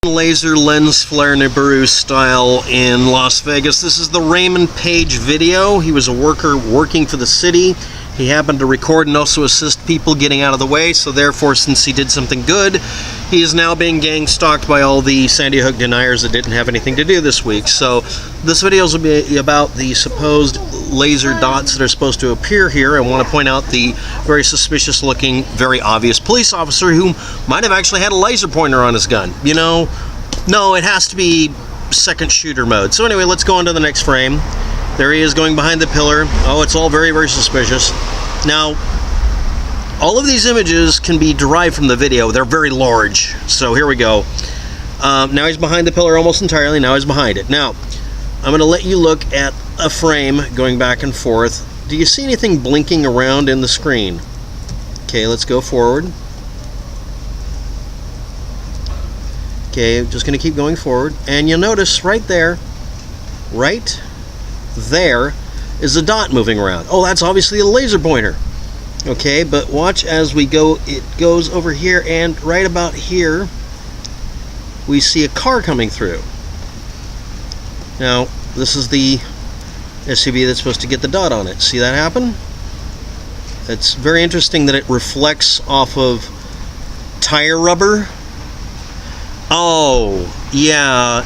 Laser lens flare Nibiru style in Las Vegas. This is the Raymond Page video. He was a worker working for the city. He happened to record and also assist people getting out of the way, so therefore, since he did something good, he is now being gang stalked by all the Sandy Hook deniers that didn't have anything to do this week. So this video will be about the supposed laser dots that are supposed to appear here. I want to point out the very suspicious looking, very obvious police officer who might have actually had a laser pointer on his gun. You know, no, it has to be second shooter mode. So anyway, let's go on to the next frame. There he is going behind the pillar. Oh, it's all very, very suspicious. Now, all of these images can be derived from the video. They're very large. So here we go. Now he's behind the pillar almost entirely. Now he's behind it. Now, I'm going to let you look at a frame going back and forth. Do you see anything blinking around in the screen? Okay, let's go forward. Okay, just going to keep going forward. And you'll notice right there is a dot moving around. Oh, that's obviously a laser pointer. Okay, but watch as we go. It goes over here, and right about here we see a car coming through. Now, this is the SUV that's supposed to get the dot on it. See that happen? It's very interesting that it reflects off of tire rubber. Oh, yeah.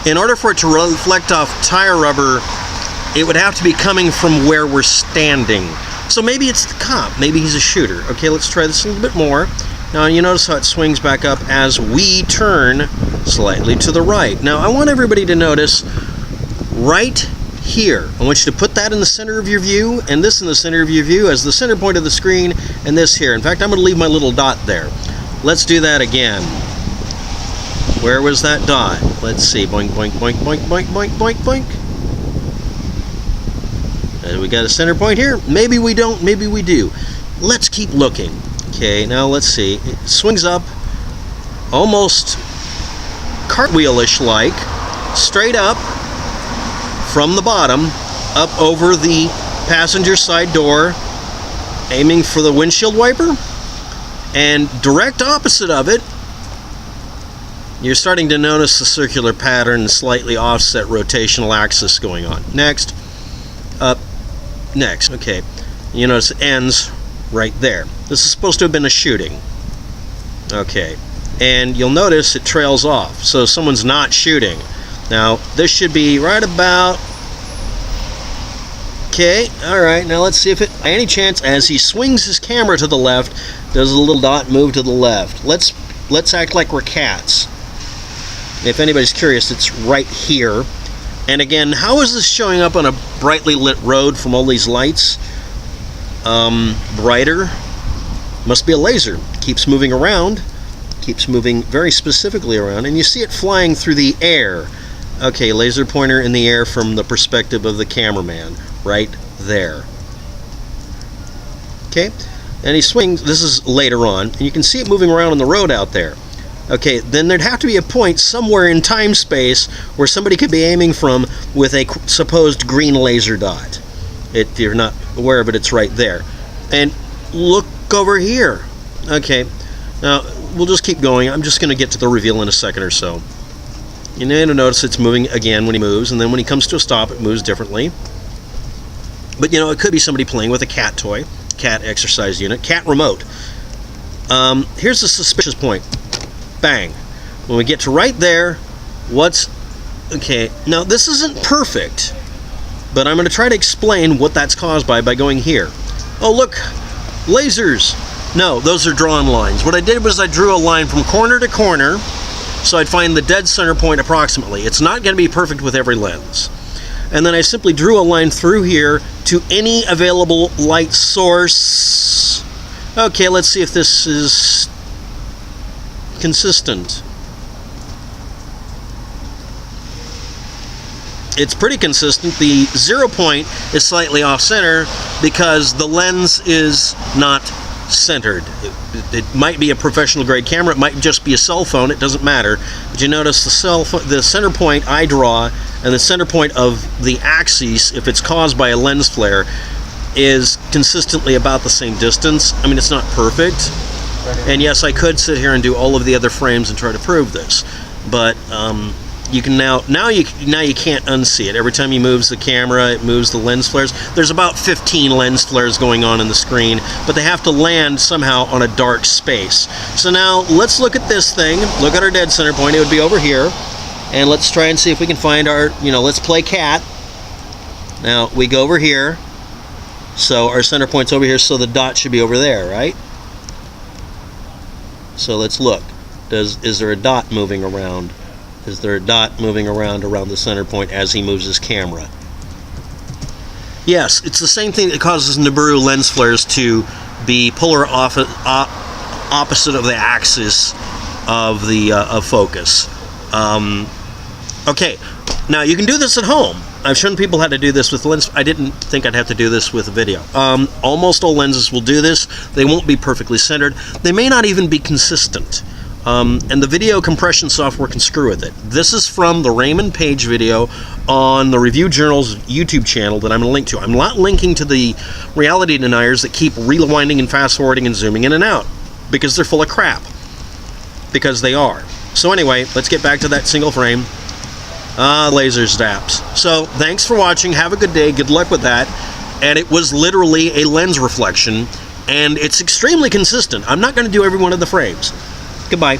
In order for it to reflect off tire rubber, it would have to be coming from where we're standing. So maybe it's the cop. Maybe he's a shooter. Okay, let's try this a little bit more. Now, you notice how it swings back up as we turn slightly to the right. Now, I want everybody to notice right here. I want you to put that in the center of your view, and this in the center of your view as the center point of the screen, and this here. In fact, I'm going to leave my little dot there. Let's do that again. Where was that dot? Let's see. Boink, boink, boink, boink, boink, boink, boink, boink. And we got a center point here. Maybe we don't, maybe we do. Let's keep looking. Okay, now let's see. It swings up almost cartwheel-ish like, straight up from the bottom, up over the passenger side door, aiming for the windshield wiper, and direct opposite of it, you're starting to notice the circular pattern, slightly offset rotational axis going on. Next. Up. Next. Okay. You notice it ends right there. This is supposed to have been a shooting. Okay. And you'll notice it trails off. So someone's not shooting. Now, this should be right about... Okay. Alright. Now let's see if it... Any chance, as he swings his camera to the left, does a little dot move to the left. Let's act like we're cats. If anybody's curious, it's right here. And again, how is this showing up on a brightly lit road from all these lights? Brighter. Must be a laser. Keeps moving around. Keeps moving very specifically around. And you see it flying through the air. Okay, laser pointer in the air from the perspective of the cameraman. Right there. Okay. And he swings. This is later on. And you can see it moving around on the road out there. Okay, then there'd have to be a point somewhere in time-space where somebody could be aiming from with a supposed green laser dot. If you're not aware of it, it's right there. And look over here. Okay, now we'll just keep going. I'm just going to get to the reveal in a second or so. You're going to notice it's moving again when he moves, and then when he comes to a stop, it moves differently. But, you know, it could be somebody playing with a cat toy, cat exercise unit, cat remote. Here's the suspicious point. Bang. When we get to right there, okay, now this isn't perfect, but I'm going to try to explain what that's caused by going here. Oh, look, lasers. No, those are drawn lines. What I did was I drew a line from corner to corner, so I'd find the dead center point approximately. It's not going to be perfect with every lens. And then I simply drew a line through here to any available light source. Okay, let's see if this is consistent. It's pretty consistent. The 0 point is slightly off center because the lens is not centered. It might be a professional grade camera, it might just be a cell phone, it doesn't matter. But you notice the center point I draw and the center point of the axis, if it's caused by a lens flare, is consistently about the same distance. I mean, it's not perfect, And yes, I could sit here and do all of the other frames and try to prove this, but you can now you can't unsee it. Every time he moves the camera, it moves the lens flares. There's about 15 lens flares going on in the screen, but they have to land somehow on a dark space. So now let's look at this thing. Look at our dead center point. It would be over here, and let's try and see if we can find our, let's play cat. Now we go over here, so our center point's over here, so the dot should be over there, right? So let's look. Is there a dot moving around? Is there a dot moving around the center point as he moves his camera? Yes, it's the same thing that causes Nibiru lens flares to be polar opposite of the axis of the focus. Okay, now you can do this at home. I've shown people how to do this with lens. I didn't think I'd have to do this with a video. Almost all lenses will do this. They won't be perfectly centered. They may not even be consistent. And the video compression software can screw with it. This is from the Raymond Page video on the Review Journal's YouTube channel that I'm going to link to. I'm not linking to the reality deniers that keep rewinding and fast forwarding and zooming in and out, because they're full of crap. Because they are. So anyway, let's get back to that single frame. Laser zaps. So thanks for watching. Have a good day. Good luck with that. And it was literally a lens reflection, and it's extremely consistent. I'm not going to do every one of the frames. Goodbye.